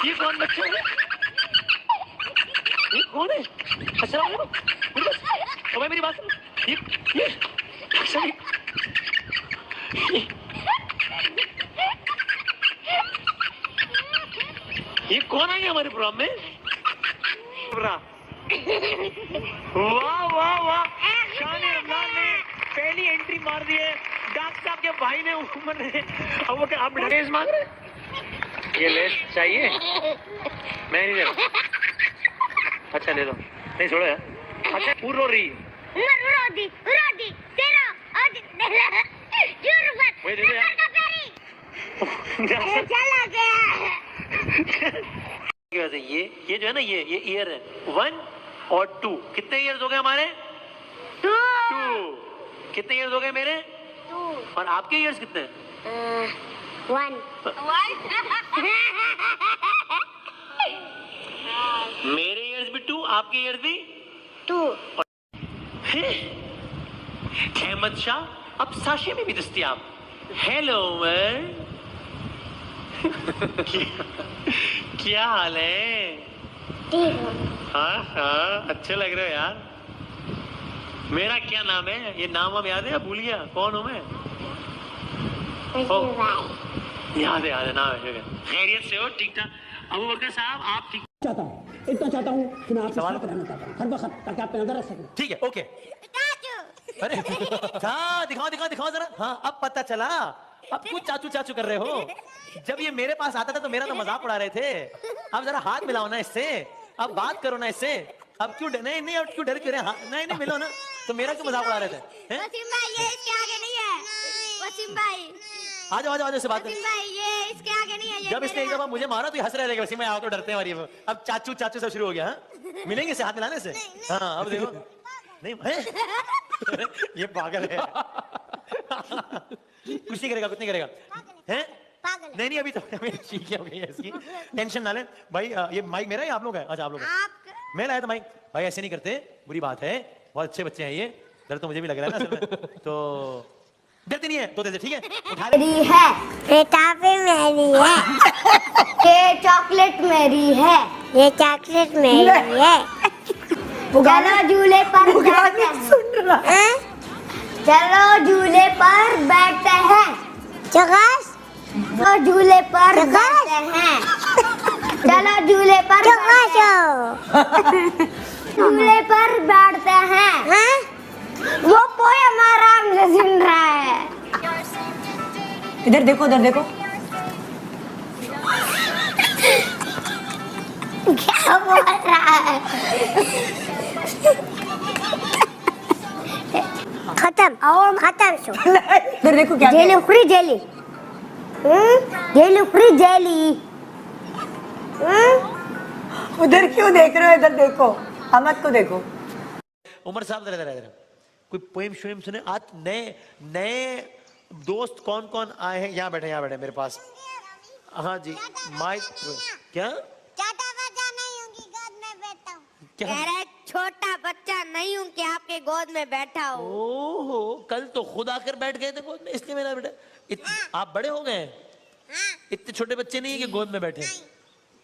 ये कौन बच्चा है? ये कौन है? अस्सलाम वालेकुम। ओ भाई मेरी बात सुनो। ये ये कौन आई है हमारे प्रोग्राम में? वाह वाह वाह, शान रमजान ने पहली एंट्री मार दी है। डॉक्टर साहब के भाई ने उमर ने अब वो आप लेस मांग रहे? ये लेस चाहिए? मैं नहीं दे रहा। अच्छा ले लो। नहीं छोड़ो यार। अच्छा पूरी रो रही है। रोदी तेरा आज वही दे दो यार। चला गया। ये जो है ना ये ईयर है 1 और 2। कितने ईयर्स हो गए हमारे? 2। कितने ईयर्स हो गए मेरे? 2। और आपके ईयर्स कितने? 1। मेरे ईयर्स भी 2, आपके ईयर्स भी 2। अहमद शाह अब साशे में भी दस्तयाब। हेलो उमर। क्या हाल है? हाँ हाँ अच्छे लग रहे हो यार। मेरा क्या नाम है? ये नाम हम याद है या भूल गया? कौन हूँ मैं? याद है नाम है। खैरियत से हो? ठीक ठाक। अबू बकर साहब आप ठीक? चाहता हूँ, इतना चाहता हूँ कि मैं आपसे साथ रहना चाहता हूँ हर वक्त, ताकि आप पे नजर रख सकूं। ठीक है ओके। अरे हाँ दिखाओ जरा। हाँ अब पता चला, अब कुछ चाचू कर रहे हो। जब ये मेरे पास आता था तो मेरा तो मजाक उड़ा रहे थे। अब जरा हाथ मिलाओ ना इससे, अब बात करो ना इससे। अब क्यों नहीं अब क्यों डर क्यों रहे? नहीं मिलो ना, तो मेरा क्यों मजाक उड़ा रहे थे? वसीम भाई ये इसके आगे नहीं है। वसीम भाई आ जाओ इससे बात कर। वसीम भाई ये इसके आगे नहीं है। ये जब इसने एक दफा मुझे मारा तो हंस रहे थे वैसे मैं आओ तो डरते हैं और ये अब चाचू सब शुरू हो गया। हाँ मिलेंगे इससे, हाथ मिलाने से। हाँ अब देखो नहीं ये पागल है। कुछ नहीं करेगा हैं? नहीं अभी तो ठीक है इसकी टेंशन ना ले भाई। ये माइक मेरा है आप लोग है? अच्छा आप लोग मैं लाया था माइक। भाई ऐसे नहीं करते, बुरी बात है। बहुत अच्छे बच्चे हैं ये। डर तो मुझे भी लग रहा है ना असल में। तो डरती नहीं है तो दे ठीक है। मेरी है किताबें मेरी है। ये चॉकलेट मेरी है। ये चॉकलेट मेरी है। चलो झूले पर बैठते हैं। चलो झूले पर बैठते हैं। चकास झूले पर बैठते हैं। चलो झूले पर झूले पर बैठते हैं। वो पोयम आराम से सुन रहा है। इधर देखो क्या बोल रहा है? खत्म शो। इधर देखो क्या jelly free jelly. Jelly free jelly. उधर क्यों देख रहे हो? इधर देखो, अहमद को देखो। उमर साहब जरा कोई पोएम शोएम सुने आज? नए दोस्त कौन आए हैं? यहाँ बैठे मेरे पास। हाँ जी माइक क्या? छोटा बच्चा नहीं हूँ कि गोद में बैठा हूँ। क्या? छोटा बच्चा नहीं हूँ कि आपके गोद में बैठा हूँ। ओहो कल तो खुद आकर बैठ गए थे गोद में, इसलिए मेरा बेटा आप बड़े हो गए। इतने छोटे बच्चे नहीं है कि गोद में बैठे।